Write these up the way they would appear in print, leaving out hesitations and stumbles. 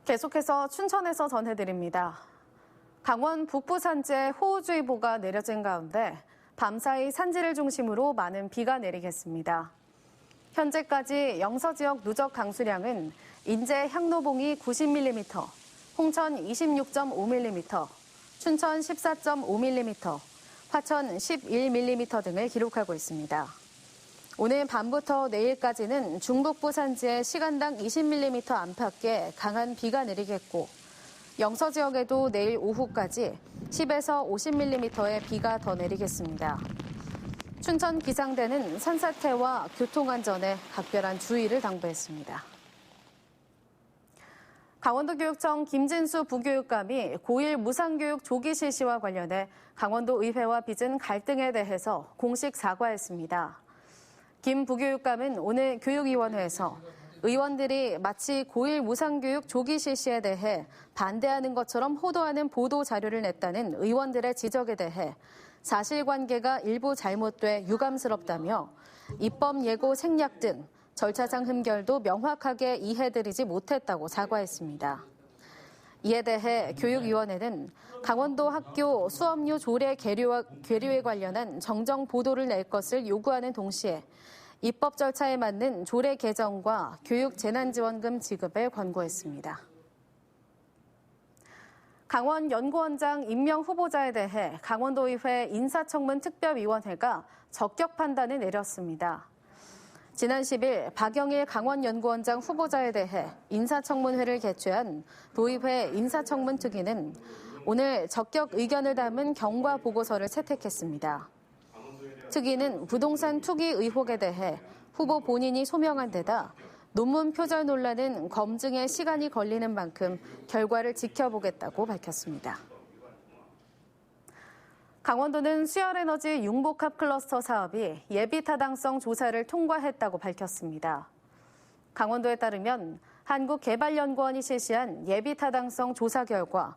계속해서 춘천에서 전해드립니다. 강원 북부 산지에 호우주의보가 내려진 가운데 밤사이 산지를 중심으로 많은 비가 내리겠습니다. 현재까지 영서 지역 누적 강수량은 인제 향로봉이 90mm, 홍천 26.5mm, 춘천 14.5mm, 화천 11mm 등을 기록하고 있습니다. 오늘 밤부터 내일까지는 중북부 산지에 시간당 20mm 안팎의 강한 비가 내리겠고 영서 지역에도 내일 오후까지 10에서 50mm의 비가 더 내리겠습니다. 춘천 기상대는 산사태와 교통안전에 각별한 주의를 당부했습니다. 강원도교육청 김진수 부교육감이 고1 무상교육 조기 실시와 관련해 강원도 의회와 빚은 갈등에 대해서 공식 사과했습니다. 김 부교육감은 오늘 교육위원회에서 의원들이 마치 고1 무상교육 조기 실시에 대해 반대하는 것처럼 호도하는 보도 자료를 냈다는 의원들의 지적에 대해 사실관계가 일부 잘못돼 유감스럽다며 입법 예고 생략 등 절차상 흠결도 명확하게 이해드리지 못했다고 사과했습니다. 이에 대해 교육위원회는 강원도 학교 수업료 조례 계류에 관련한 정정 보도를 낼 것을 요구하는 동시에 입법 절차에 맞는 조례 개정과 교육 재난지원금 지급을 권고했습니다. 강원 연구원장 임명 후보자에 대해 강원도의회 인사청문 특별위원회가 적격 판단을 내렸습니다. 지난 10일 박영일 강원연구원장 후보자에 대해 인사청문회를 개최한 도의회 인사청문특위는 오늘 적격 의견을 담은 경과 보고서를 채택했습니다. 특위는 부동산 투기 의혹에 대해 후보 본인이 소명한 데다 논문 표절 논란은 검증에 시간이 걸리는 만큼 결과를 지켜보겠다고 밝혔습니다. 강원도는 수열에너지 융복합 클러스터 사업이 예비타당성 조사를 통과했다고 밝혔습니다. 강원도에 따르면 한국개발연구원이 실시한 예비타당성 조사 결과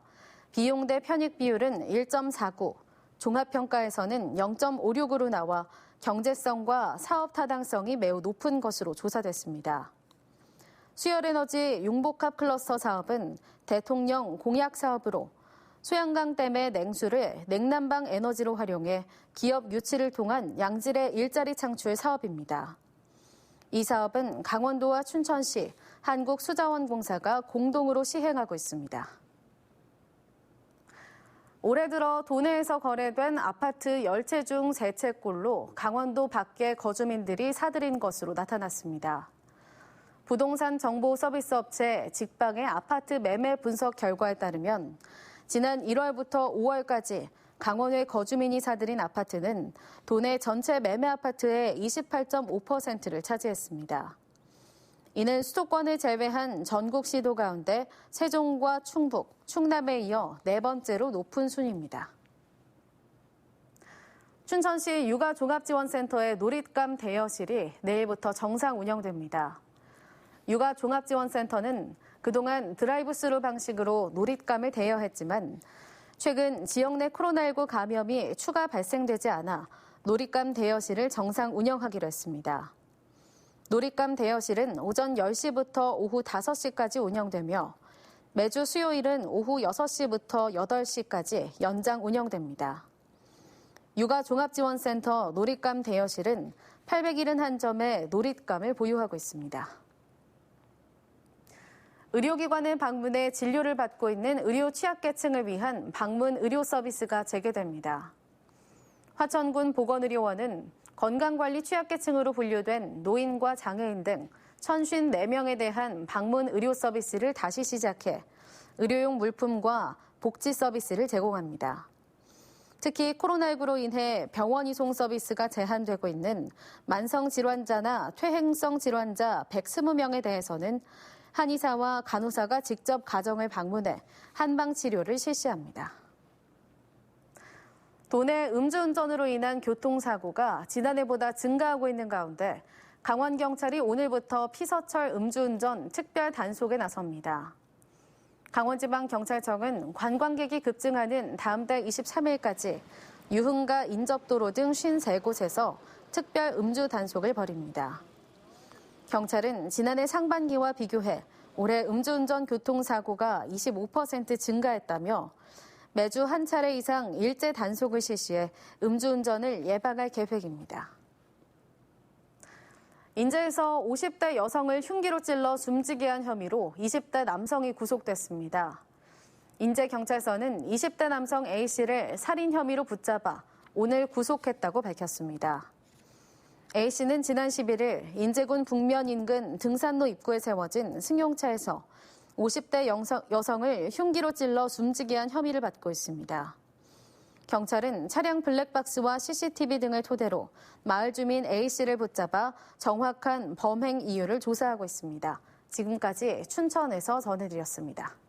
비용 대 편익 비율은 1.49, 종합평가에서는 0.56으로 나와 경제성과 사업 타당성이 매우 높은 것으로 조사됐습니다. 수열에너지 융복합 클러스터 사업은 대통령 공약 사업으로 소양강댐의 냉수를 냉난방 에너지로 활용해 기업 유치를 통한 양질의 일자리 창출 사업입니다. 이 사업은 강원도와 춘천시, 한국수자원공사가 공동으로 시행하고 있습니다. 올해 들어 도내에서 거래된 아파트 10채 중 3채꼴로 강원도 밖의 거주민들이 사들인 것으로 나타났습니다. 부동산 정보 서비스 업체 직방의 아파트 매매 분석 결과에 따르면 지난 1월부터 5월까지 강원의 거주민이 사들인 아파트는 도내 전체 매매 아파트의 28.5%를 차지했습니다. 이는 수도권을 제외한 전국 시도 가운데 세종과 충북, 충남에 이어 네 번째로 높은 순입니다. 춘천시 육아종합지원센터의 놀잇감 대여실이 내일부터 정상 운영됩니다. 육아종합지원센터는 그동안 드라이브스루 방식으로 놀잇감을 대여했지만 최근 지역 내 코로나19 감염이 추가 발생되지 않아 놀잇감 대여실을 정상 운영하기로 했습니다. 놀잇감 대여실은 오전 10시부터 오후 5시까지 운영되며 매주 수요일은 오후 6시부터 8시까지 연장 운영됩니다. 육아종합지원센터 놀잇감 대여실은 871점의 놀잇감을 보유하고 있습니다. 의료기관을 방문해 진료를 받고 있는 의료 취약계층을 위한 방문 의료 서비스가 재개됩니다. 화천군 보건의료원은 건강관리 취약계층으로 분류된 노인과 장애인 등 1,054명에 대한 방문 의료 서비스를 다시 시작해 의료용 물품과 복지 서비스를 제공합니다. 특히 코로나19로 인해 병원 이송 서비스가 제한되고 있는 만성질환자나 퇴행성 질환자 120명에 대해서는 한의사와 간호사가 직접 가정을 방문해 한방치료를 실시합니다. 도내 음주운전으로 인한 교통사고가 지난해보다 증가하고 있는 가운데 강원경찰이 오늘부터 피서철 음주운전 특별 단속에 나섭니다. 강원지방경찰청은 관광객이 급증하는 다음 달 23일까지 유흥가 인접도로 등 53곳에서 특별 음주 단속을 벌입니다. 경찰은 지난해 상반기와 비교해 올해 음주운전 교통사고가 25% 증가했다며 매주 한 차례 이상 일제 단속을 실시해 음주운전을 예방할 계획입니다. 인제에서 50대 여성을 흉기로 찔러 숨지게 한 혐의로 20대 남성이 구속됐습니다. 인제경찰서는 20대 남성 A씨를 살인 혐의로 붙잡아 오늘 구속했다고 밝혔습니다. A씨는 지난 11일 인제군 북면 인근 등산로 입구에 세워진 승용차에서 50대 여성을 흉기로 찔러 숨지게 한 혐의를 받고 있습니다. 경찰은 차량 블랙박스와 CCTV 등을 토대로 마을 주민 A씨를 붙잡아 정확한 범행 이유를 조사하고 있습니다. 지금까지 춘천에서 전해드렸습니다.